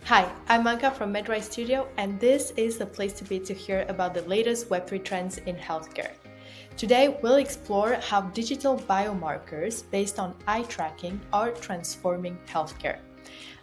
Hi, I'm Anka from MedRise Studio, and this is the place to be to hear about the latest Web3 trends in healthcare. Today, we'll explore how digital biomarkers based on eye tracking are transforming healthcare.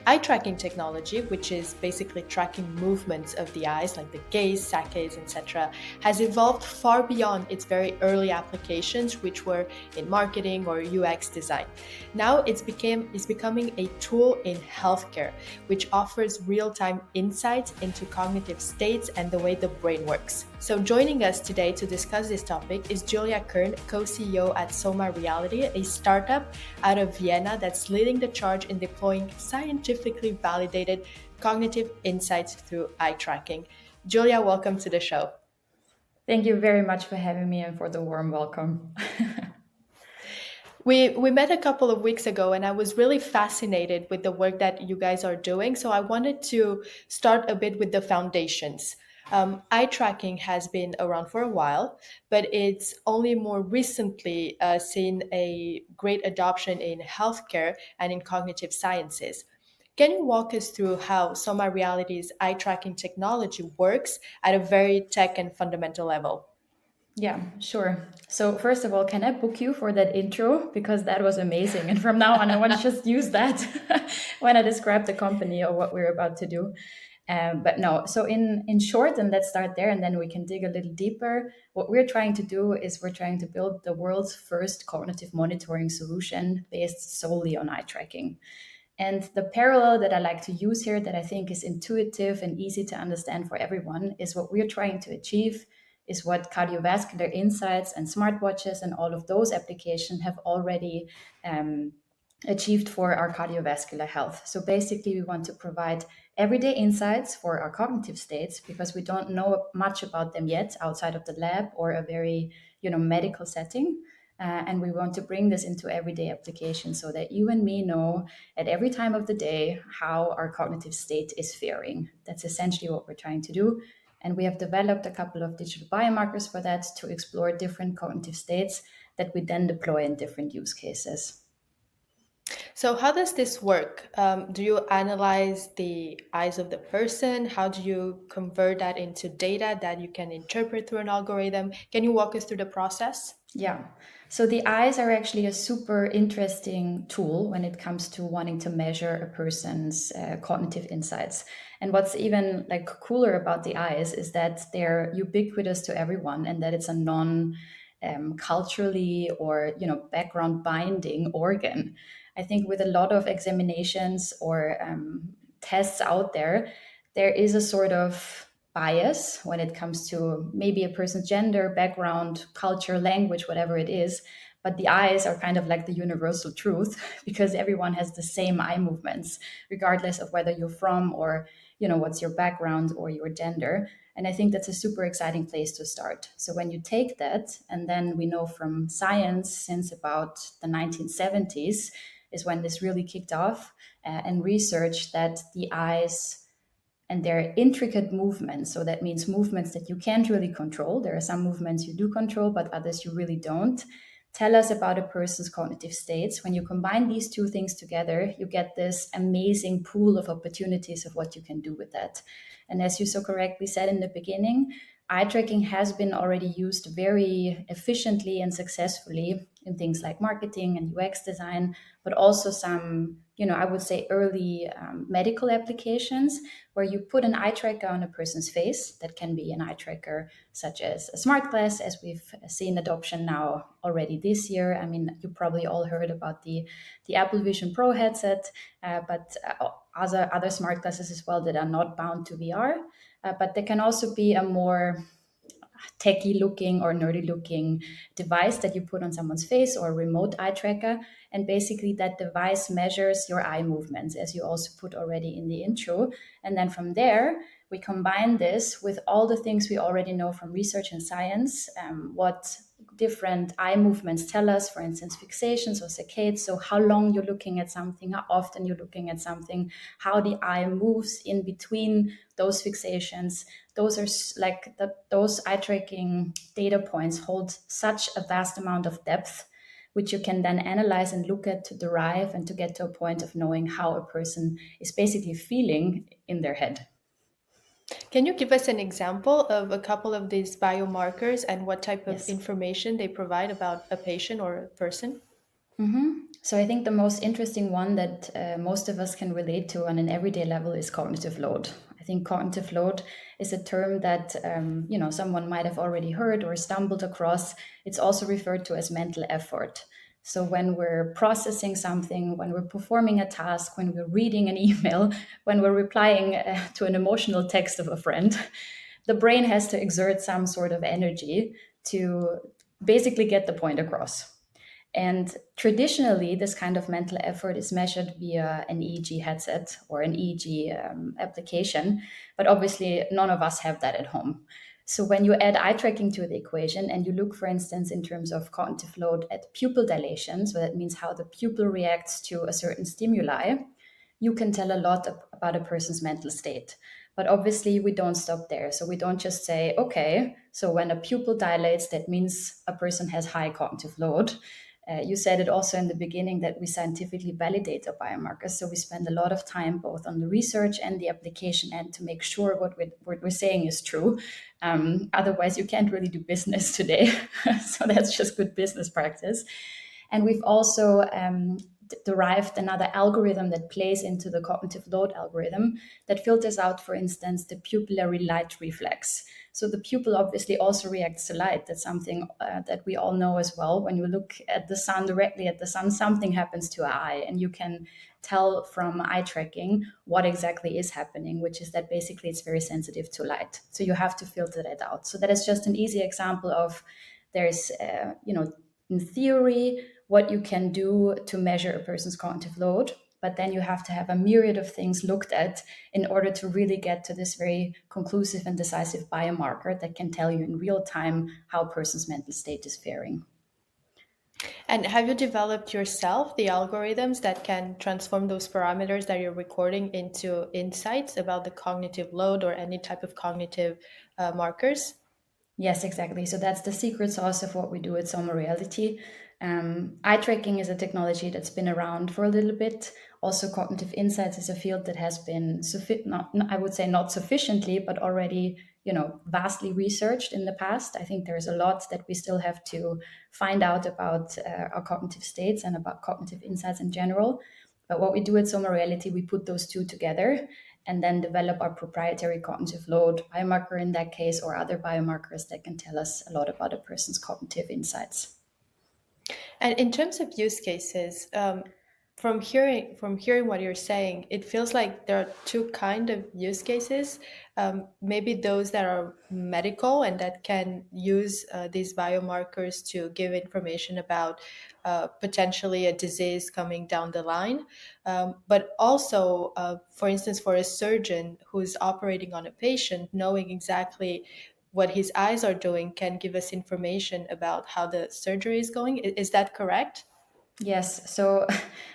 Eye tracking technology, which is basically tracking movements of the eyes, like the gaze, saccades, etc., has evolved far beyond its very early applications, which were in marketing or UX design. Now it's becoming a tool in healthcare, which offers real-time insights into cognitive states and the way the brain works. So joining us today to discuss this topic is Julia Kern, co-CEO at SOMAREALITY, a startup out of Vienna that's leading the charge in deploying scientifically validated cognitive insights through eye tracking. Julia, welcome to the show. Thank you very much for having me and for the warm welcome. We met a couple of weeks ago, and I was really fascinated with the work that you guys are doing. So I wanted to start a bit with the foundations. Eye tracking has been around for a while, but it's only more recently seen a great adoption in healthcare and in cognitive sciences. Can you walk us through how Soma Reality's eye tracking technology works at a very tech and fundamental level? Yeah, sure. So, first of all, can I book you for that intro? Because that was amazing. And from now on, I want to just use that when I describe the company or what we're about to do. But no, so in short, and let's start there and then we can dig a little deeper. What we're trying to do is we're trying to build the world's first cognitive monitoring solution based solely on eye tracking. And the parallel that I like to use here, that I think is intuitive and easy to understand for everyone, is what we're trying to achieve is what cardiovascular insights and smartwatches and all of those applications have already achieved for our cardiovascular health. So basically, we want to provide everyday insights for our cognitive states because we don't know much about them yet outside of the lab or a very medical setting. And we want to bring this into everyday application so that you and me know at every time of the day how our cognitive state is faring. That's essentially what we're trying to do. And we have developed a couple of digital biomarkers for that to explore different cognitive states that we then deploy in different use cases. So, how does this work? Do you analyze the eyes of the person? How do you convert that into data that you can interpret through an algorithm? Can you walk us through the process? Yeah. So the eyes are actually a super interesting tool when it comes to wanting to measure a person's cognitive insights. And what's even like cooler about the eyes is that they're ubiquitous to everyone and that it's a non culturally or background binding organ. I think with a lot of examinations or tests out there, there is a sort of bias when it comes to maybe a person's gender, background, culture, language, whatever it is. But the eyes are kind of like the universal truth because everyone has the same eye movements, regardless of whether you're from or what's your background or your gender. And I think that's a super exciting place to start. So when you take that, and then we know from science since about the 1970s is when this really kicked off, and research that the eyes and their intricate movements. So that means movements that you can't really control. There are some movements you do control, but others you really don't. Tell us about a person's cognitive states. When you combine these two things together, you get this amazing pool of opportunities of what you can do with that. And as you so correctly said in the beginning, eye tracking has been already used very efficiently and successfully in things like marketing and UX design, but also some, I would say early medical applications where you put an eye tracker on a person's face. That can be an eye tracker such as a smart glass, as we've seen adoption now already this year. I mean, you probably all heard about the Apple Vision Pro headset, but other smart glasses as well that are not bound to VR. But they can also be a more techie looking or nerdy looking device that you put on someone's face or a remote eye tracker. And basically, that device measures your eye movements, as you also put already in the intro. And then from there, we combine this with all the things we already know from research and science, what different eye movements tell us, for instance, fixations or saccades. So, how long you're looking at something, how often you're looking at something, how the eye moves in between those fixations. Those are those eye tracking data points hold such a vast amount of depth which you can then analyze and look at to derive and to get to a point of knowing how a person is basically feeling in their head. Can you give us an example of a couple of these biomarkers and what type of Yes. information they provide about a patient or a person? So I think the most interesting one that most of us can relate to on an everyday level is cognitive load. I think cognitive load is a term that someone might have already heard or stumbled across. It's also referred to as mental effort. So when we're processing something, when we're performing a task, when we're reading an email, when we're replying to an emotional text of a friend, the brain has to exert some sort of energy to basically get the point across. And traditionally, this kind of mental effort is measured via an EEG headset or an EEG application. But obviously, none of us have that at home. So when you add eye tracking to the equation and you look, for instance, in terms of cognitive load at pupil dilation, so that means how the pupil reacts to a certain stimuli, you can tell a lot about a person's mental state. But obviously, we don't stop there. So we don't just say, okay, so when a pupil dilates, that means a person has high cognitive load. You said it also in the beginning that we scientifically validate our biomarkers. So we spend a lot of time both on the research and the application end to make sure what we're saying is true. Otherwise, you can't really do business today. So that's just good business practice. And we've also derived another algorithm that plays into the cognitive load algorithm that filters out, for instance, the pupillary light reflex. So the pupil obviously also reacts to light. That's something that we all know as well. When you look at the sun, directly at the sun, something happens to our eye, and you can tell from eye tracking what exactly is happening, which is that basically it's very sensitive to light. So you have to filter that out. So that is just an easy example of there's, in theory, what you can do to measure a person's cognitive load. But then you have to have a myriad of things looked at in order to really get to this very conclusive and decisive biomarker that can tell you in real time how a person's mental state is faring. And have you developed yourself the algorithms that can transform those parameters that you're recording into insights about the cognitive load or any type of cognitive markers? Yes, exactly. So that's the secret sauce of what we do at SOMAREALITY. Eye tracking is a technology that's been around for a little bit. Also, cognitive insights is a field that has been I would say not sufficiently, but already vastly researched in the past. I think there's a lot that we still have to find out about our cognitive states and about cognitive insights in general. But what we do at SOMAREALITY, we put those two together and then develop our proprietary cognitive load biomarker in that case, or other biomarkers that can tell us a lot about a person's cognitive insights. And in terms of use cases, from hearing what you're saying, it feels like there are two kind of use cases. Maybe those that are medical and that can use these biomarkers to give information about potentially a disease coming down the line. But also, for instance, for a surgeon who's operating on a patient, knowing exactly what his eyes are doing can give us information about how the surgery is going. Is that correct? Yes, so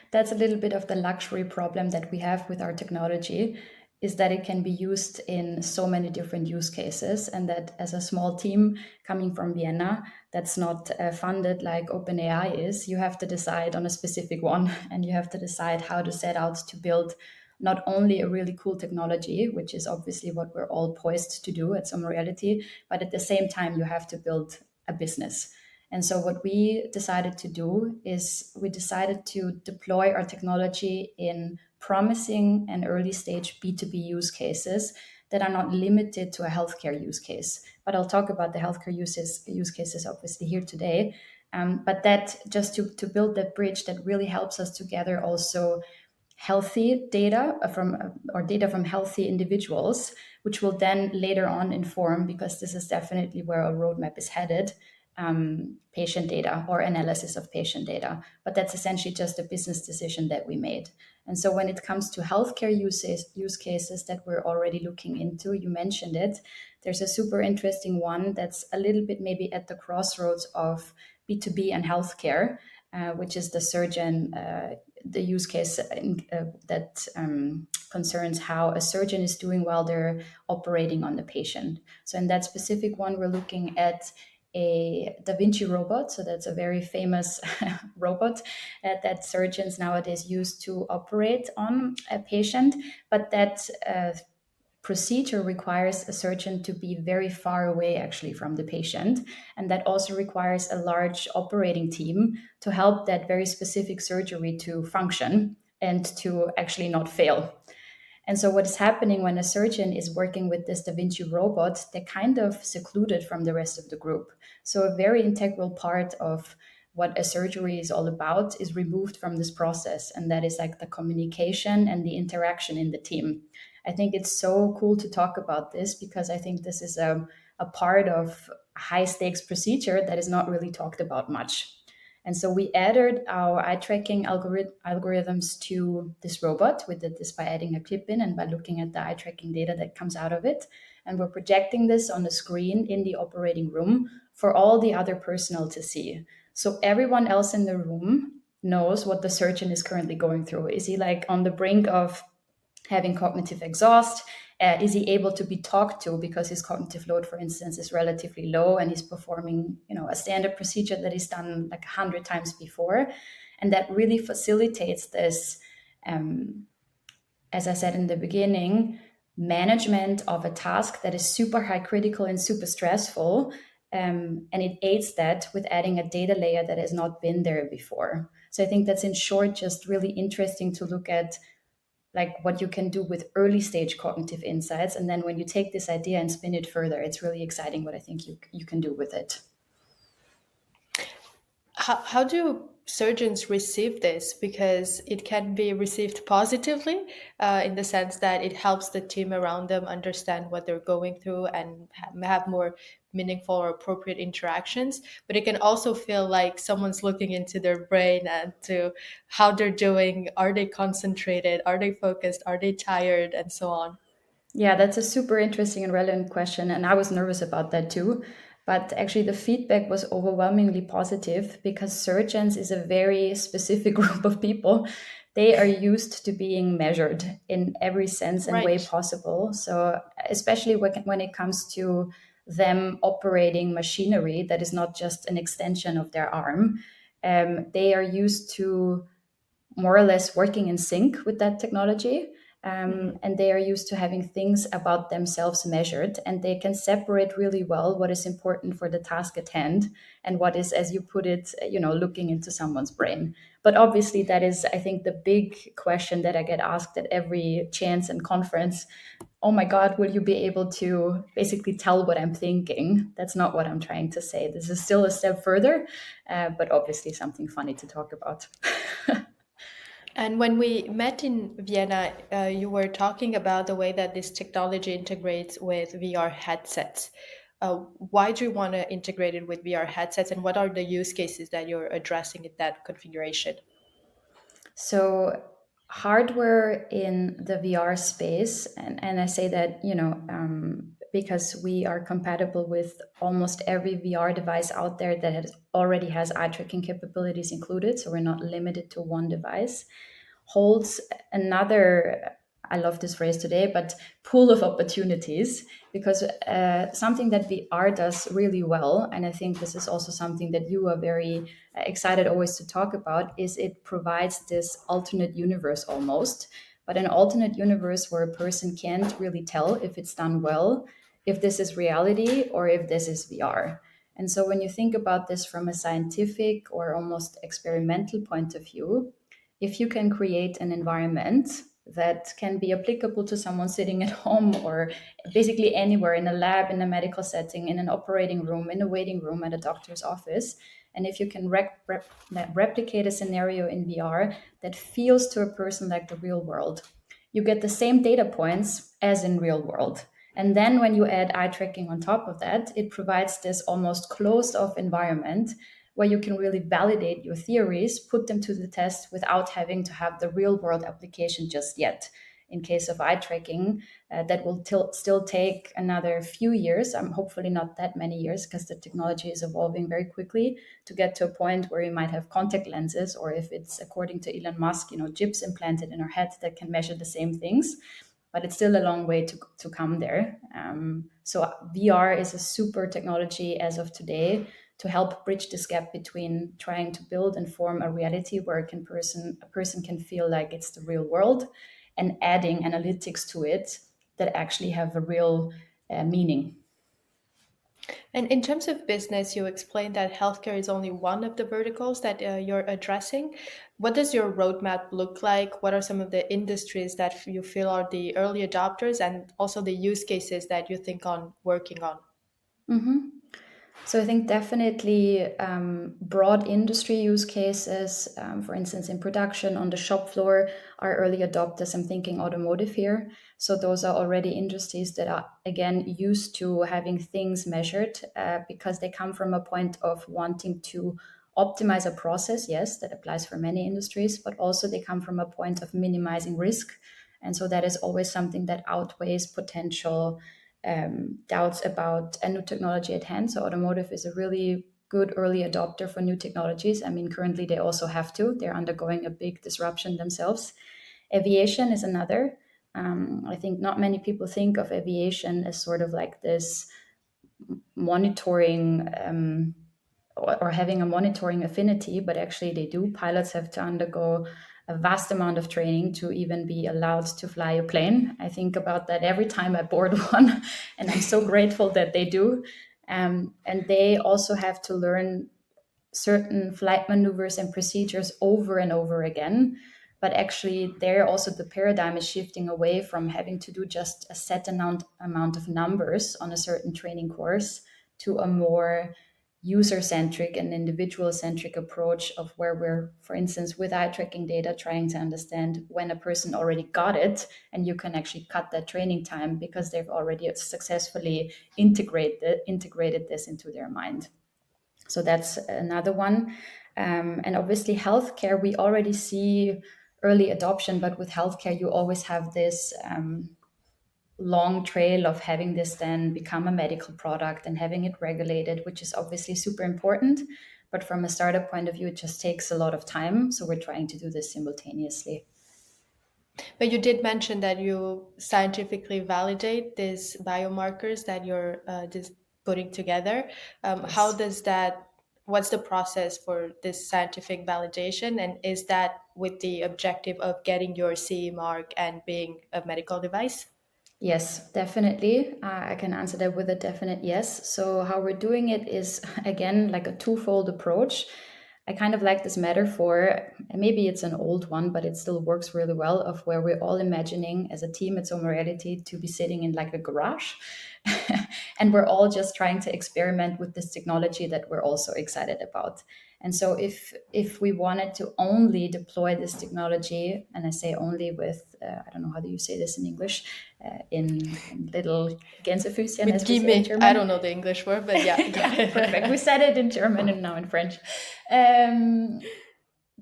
that's a little bit of the luxury problem that we have with our technology is that it can be used in so many different use cases, and that as a small team coming from Vienna that's not funded like OpenAI is, you have to decide on a specific one and you have to decide how to set out to build not only a really cool technology, which is obviously what we're all poised to do at SOMAREALITY, but at the same time you have to build a business. And so, what we decided to do is we decided to deploy our technology in promising and early stage B2B use cases that are not limited to a healthcare use case. But I'll talk about the healthcare use cases obviously here today. But that just to build that bridge that really helps us to gather also healthy data or data from healthy individuals, which will then later on inform, because this is definitely where our roadmap is headed, patient data or analysis of patient data. But that's essentially just a business decision that we made. And so when it comes to healthcare use cases that we're already looking into, you mentioned it, there's a super interesting one that's a little bit maybe at the crossroads of B2B and healthcare, which is the use case that concerns how a surgeon is doing while they're operating on the patient. So in that specific one, we're looking at a Da Vinci robot. So that's a very famous robot that surgeons nowadays use to operate on a patient. But that procedure requires a surgeon to be very far away actually from the patient, and that also requires a large operating team to help that very specific surgery to function and to actually not fail. And so, what is happening when a surgeon is working with this Da Vinci robot, they're kind of secluded from the rest of the group. So, a very integral part of what a surgery is all about is removed from this process. And that is like the communication and the interaction in the team. I think it's so cool to talk about this because I think this is a part of high stakes procedure that is not really talked about much. And so we added our eye tracking algorithms to this robot. We did this by adding a clip in and by looking at the eye tracking data that comes out of it. And we're projecting this on the screen in the operating room for all the other personnel to see. So everyone else in the room knows what the surgeon is currently going through. Is he like on the brink of having cognitive exhaust? Is he able to be talked to because his cognitive load, for instance, is relatively low and he's performing, a standard procedure that he's done like 100 times before? And that really facilitates this, as I said in the beginning, management of a task that is super high critical and super stressful. And it aids that with adding a data layer that has not been there before. So I think that's in short just really interesting to look at like what you can do with early stage cognitive insights. And then when you take this idea and spin it further, it's really exciting what I think you can do with it. How do surgeons receive this? Because it can be received positively in the sense that it helps the team around them understand what they're going through and have more meaningful or appropriate interactions. But it can also feel like someone's looking into their brain and to how they're doing. Are they concentrated? Are they focused? Are they tired? And so on. Yeah, that's a super interesting and relevant question. And I was nervous about that too. But actually, the feedback was overwhelmingly positive because surgeons is a very specific group of people. They are used to being measured in every sense and way Right. possible. So, especially when it comes to them operating machinery that is not just an extension of their arm, they are used to more or less working in sync with that technology. Mhm. And they are used to having things about themselves measured, and they can separate really well what is important for the task at hand and what is, as you put it, looking into someone's brain. But obviously, that is, I think, the big question that I get asked at every chance and conference. Oh my God, will you be able to basically tell what I'm thinking? That's not what I'm trying to say. This is still a step further, but obviously something funny to talk about. And when we met in Vienna, you were talking about the way that this technology integrates with VR headsets. Why do you want to integrate it with VR headsets, and what are the use cases that you're addressing in that configuration? So hardware in the VR space, and I say that, because we are compatible with almost every VR device out there that already has eye tracking capabilities included. So we're not limited to one device, holds another, I love this phrase today, but pool of opportunities, because something that VR does really well, and I think this is also something that you are very excited always to talk about, is it provides this alternate universe almost, but an alternate universe where a person can't really tell if it's done well, if this is reality or if this is VR. And so when you think about this from a scientific or almost experimental point of view, if you can create an environment that can be applicable to someone sitting at home or basically anywhere in a lab, in a medical setting, in an operating room, in a waiting room at a doctor's office, and if you can replicate a scenario in VR that feels to a person like the real world, you get the same data points as in real world. And then when you add eye tracking on top of that, it provides this almost closed off environment where you can really validate your theories, put them to the test without having to have the real world application just yet. In case of eye tracking, that will still take another few years, hopefully not that many years, because the technology is evolving very quickly to get to a point where you might have contact lenses, or if it's according to Elon Musk, chips implanted in our head that can measure the same things. but it's still a long way to come there. So VR is a super technology as of today to help bridge this gap between trying to build and form a reality where a person can feel like it's the real world, and adding analytics to it that actually have a real meaning. And in terms of business, you explained that healthcare is only one of the verticals that you're addressing. What does your roadmap look like? What are some of the industries that you feel are the early adopters and also the use cases that you think on working on? Mm-hmm. So I think definitely broad industry use cases, for instance, in production on the shop floor, are early adopters. I'm thinking automotive here. So those are already industries that are again used to having things measured because they come from a point of wanting to optimize a process. Yes, that applies for many industries, but also they come from a point of minimizing risk. And so that is always something that outweighs potential doubts about a new technology at hand. So automotive is a really good early adopter for new technologies. I mean, currently they also have to. They're undergoing a big disruption themselves. Aviation is another. I think not many people think of aviation as sort of like this monitoring or having a monitoring affinity, but actually they do. Pilots have to undergo a vast amount of training to even be allowed to fly a plane. I think about that every time I board one, and I'm so grateful that they do. And they also have to learn certain flight maneuvers and procedures over and over again. But actually, there also the paradigm is shifting away from having to do just a set amount of numbers on a certain training course to a more user centric and individual centric approach of where we're, for instance, with eye tracking data, trying to understand when a person already got it, and you can actually cut that training time because they've already successfully integrated this into their mind. So that's another one. And obviously, healthcare, we already see early adoption, but with healthcare, you always have this long trail of having this then become a medical product and having it regulated, which is obviously super important. But from a startup point of view, it just takes a lot of time. So we're trying to do this simultaneously. But you did mention that you scientifically validate these biomarkers that you're just putting together. How Yes. does that, what's the process for this scientific validation? And is that with the objective of getting your CE mark and being a medical device? Yes, definitely. I can answer that with a definite yes. So, how we're doing it is, again, like a twofold approach. I kind of like this metaphor, and maybe it's an old one, but it still works really well, of where we're all imagining as a team at SOMAREALITY to be sitting in like a garage. And we're all just trying to experiment with this technology that we're also excited about. And so if we wanted to only deploy this technology, and I say only with, I don't know, how do you say this in English, in little Gänsefüßchen, With as we say in Gimmick, I don't German. know the English word, but yeah, go Yeah, perfect. We ahead. said it in German and now in French. Um,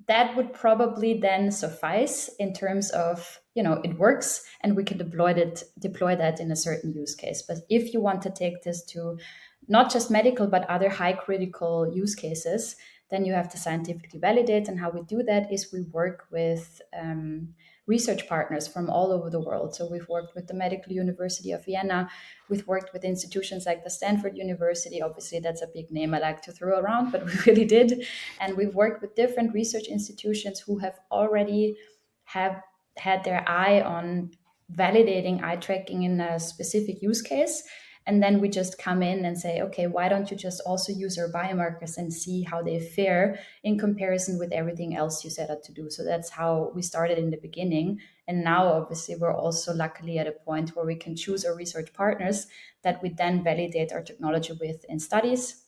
that would probably then suffice in terms of, it works and we can deploy that in a certain use case. But if you want to take this to not just medical but other high critical use cases, then you have to scientifically validate. And how we do that is we work with research partners from all over the world. So we've worked with the Medical University of Vienna. We've worked with institutions like the Stanford University. Obviously, that's a big name I like to throw around, but we really did. And we've worked with different research institutions who have already have had their eye on validating eye tracking in a specific use case. And then we just come in and say, okay, why don't you just also use our biomarkers and see how they fare in comparison with everything else you set out to do? So that's how we started in the beginning. And now, obviously, we're also luckily at a point where we can choose our research partners that we then validate our technology with in studies,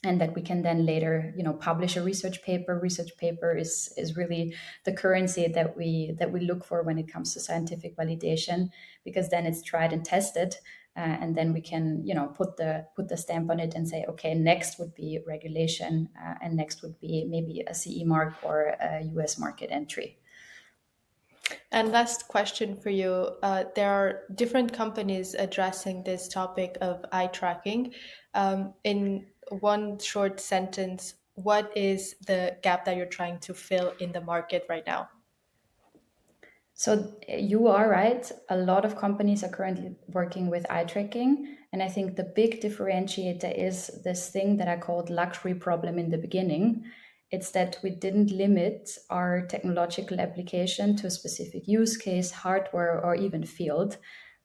and that we can then later, publish a research paper is really the currency that we look for when it comes to scientific validation, because then it's tried and tested, and then we can, put the stamp on it and say, okay, next would be regulation, and next would be maybe a CE mark or a US market entry. And last question for you. There are different companies addressing this topic of eye tracking. In one short sentence, what is the gap that you're trying to fill in the market right now? So you are right. A lot of companies are currently working with eye tracking. And I think the big differentiator is this thing that I called luxury problem in the beginning. It's that we didn't limit our technological application to a specific use case, hardware, or even field,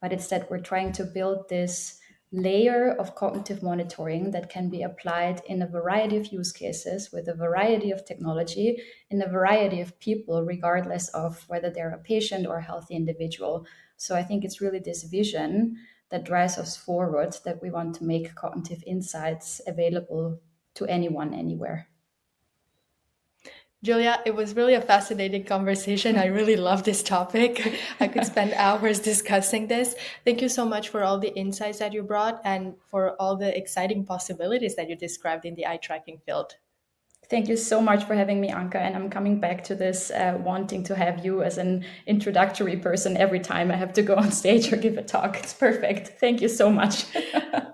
but it's that we're trying to build this layer of cognitive monitoring that can be applied in a variety of use cases with a variety of technology in a variety of people, regardless of whether they're a patient or a healthy individual. So I think it's really this vision that drives us forward, that we want to make cognitive insights available to anyone, anywhere. Julia, it was really a fascinating conversation. I really love this topic. I could spend hours discussing this. Thank you so much for all the insights that you brought and for all the exciting possibilities that you described in the eye tracking field. Thank you so much for having me, Anka. And I'm coming back to this wanting to have you as an introductory person every time I have to go on stage or give a talk. It's perfect. Thank you so much.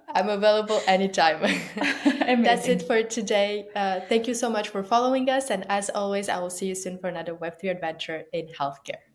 I'm available anytime. That's it Amazing. for today. Thank you so much for following us. And as always, I will see you soon for another Web3 adventure in healthcare.